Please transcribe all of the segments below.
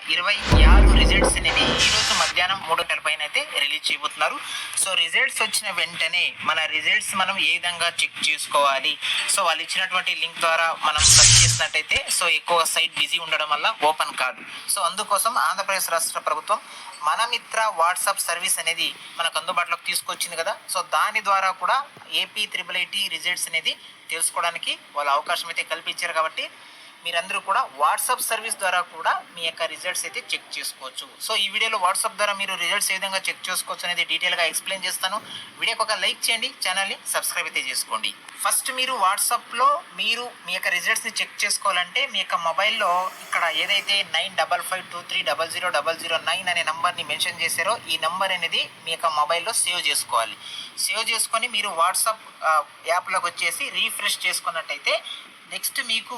26 results అనేవి ఈ రోజు మధ్యాహ్నం 3 పైన అయితే రిలీజ్ చేయబోతున్నారు. సో రిజల్ట్స్ వచ్చిన వెంటనే మన రిజల్ట్స్ మనం ఏ విధంగా చెక్ చేసుకోవాలి, సో వాళ్ళు ఇచ్చినటువంటి లింక్ ద్వారా మనం సెర్చ్ చేసినట్టయితే సో ఎక్కువ సైట్ బిజీ ఉండడం వల్ల ఓపెన్ కాదు. సో అందుకోసం ఆంధ్రప్రదేశ్ రాష్ట్ర ప్రభుత్వం మన మిత్ర వాట్సాప్ సర్వీస్ అనేది మనకు అందుబాటులోకి తీసుకొచ్చింది కదా. సో దాని ద్వారా కూడా ఏపీ త్రిబుల్ ఐటీ రిజల్ట్స్ అనేది తెలుసుకోవడానికి వాళ్ళు అవకాశం అయితే కల్పించారు. కాబట్టి మీరందరూ కూడా వాట్సాప్ సర్వీస్ ద్వారా కూడా మీ యొక్క రిజల్ట్స్ అయితే చెక్ చేసుకోవచ్చు. సో ఈ వీడియోలో వాట్సాప్ ద్వారా మీరు రిజల్ట్స్ ఏ విధంగా చెక్ చేసుకోవచ్చు అనేది డీటెయిల్గా ఎక్స్ప్లెయిన్ చేస్తాను. వీడియోకి ఒక లైక్ చేయండి, ఛానల్ని సబ్స్క్రైబ్ అయితే చేసుకోండి. ఫస్ట్ మీరు వాట్సాప్లో మీరు మీ యొక్క రిజల్ట్స్ని చెక్ చేసుకోవాలంటే మీ యొక్క మొబైల్లో ఇక్కడ ఏదైతే 9552300009 అనే నెంబర్ని మెన్షన్ చేశారో ఈ నెంబర్ అనేది మీ యొక్క మొబైల్లో సేవ్ చేసుకోవాలి. సేవ్ చేసుకొని మీరు వాట్సాప్ యాప్లోకి వచ్చేసి రీఫ్రెష్ చేసుకున్నట్టయితే నెక్స్ట్ మీకు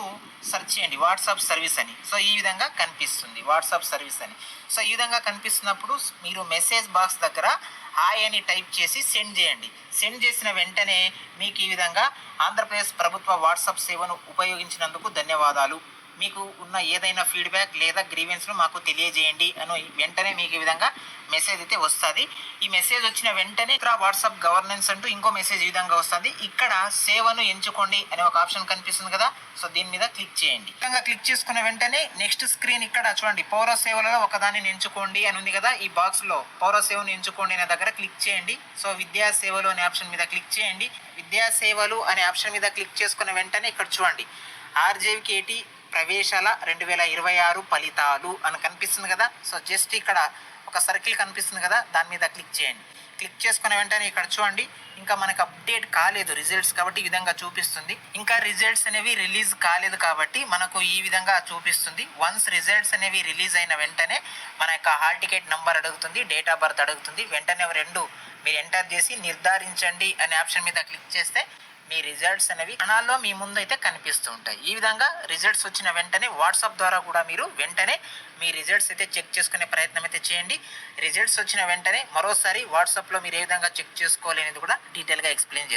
సెర్చ్ చేయండి వాట్సాప్ సర్వీస్ అని. సో ఈ విధంగా కనిపిస్తుంది వాట్సాప్ సర్వీస్ అని. సో ఈ విధంగా కనిపిస్తున్నప్పుడు మీరు మెసేజ్ బాక్స్ దగ్గర హాయ్ అని టైప్ చేసి సెండ్ చేయండి. సెండ్ చేసిన వెంటనే మీకు ఈ విధంగా ఆంధ్రప్రదేశ్ ప్రభుత్వ వాట్సాప్ సేవను ఉపయోగించినందుకు ధన్యవాదాలు, మీకు ఉన్న ఏదైనా ఫీడ్బ్యాక్ లేదా గ్రీవెన్స్ను మాకు తెలియజేయండి అని వెంటనే మీకు ఈ విధంగా మెసేజ్ అయితే వస్తుంది. ఈ మెసేజ్ వచ్చిన వెంటనే ఇక్కడ వాట్సాప్ గవర్నెన్స్ అంటూ ఇంకో మెసేజ్ ఈ విధంగా వస్తుంది. ఇక్కడ సేవను ఎంచుకోండి అనే ఒక ఆప్షన్ కనిపిస్తుంది కదా. సో దీని మీద క్లిక్ చేయండి. ఈ విధంగా క్లిక్ చేసుకున్న వెంటనే నెక్స్ట్ స్క్రీన్ ఇక్కడ చూడండి పౌర సేవలలో ఒకదానిని ఎంచుకోండి అని ఉంది కదా. ఈ బాక్స్లో పౌర సేవను ఎంచుకోండి అనే దగ్గర క్లిక్ చేయండి. సో విద్యా సేవలు అనే ఆప్షన్ మీద క్లిక్ చేయండి. విద్యా సేవలు అనే ఆప్షన్ మీద క్లిక్ చేసుకున్న వెంటనే ఇక్కడ చూడండి ఆర్జేవికేటి ప్రవేశాల 2026 ఫలితాలు అని కనిపిస్తుంది కదా. సో జస్ట్ ఇక్కడ ఒక సర్కిల్ కనిపిస్తుంది కదా, దాని మీద క్లిక్ చేయండి. క్లిక్ చేసుకున్న వెంటనే ఇక్కడ చూడండి ఇంకా మనకు అప్డేట్ కాలేదు రిజల్ట్స్ కాబట్టి ఈ విధంగా చూపిస్తుంది. ఇంకా రిజల్ట్స్ అనేవి రిలీజ్ కాలేదు కాబట్టి మనకు ఈ విధంగా చూపిస్తుంది. వన్స్ రిజల్ట్స్ అనేవి రిలీజ్ అయిన వెంటనే మన యొక్క హాల్ టికెట్ నెంబర్ అడుగుతుంది, డేట్ ఆఫ్ బర్త్ అడుగుతుంది. వెంటనే రెండు మీరు ఎంటర్ చేసి నిర్ధారించండి అనే ఆప్షన్ మీద క్లిక్ చేస్తే మీ రిజల్ట్స్ అనేవి క్షణాల్లో మీ ముందు అయితే కనిపిస్తూ ఉంటాయి. ఈ విధంగా రిజల్ట్స్ వచ్చిన వెంటనే వాట్సాప్ ద్వారా కూడా మీరు వెంటనే మీ రిజల్ట్స్ అయితే చెక్ చేసుకునే ప్రయత్నం అయితే చేయండి. రిజల్ట్స్ వచ్చిన వెంటనే మరోసారి వాట్సాప్లో మీరు ఏ విధంగా చెక్ చేసుకోవాలి అనేది కూడా డీటెయిల్గా ఎక్స్ప్లెయిన్ చేస్తాను.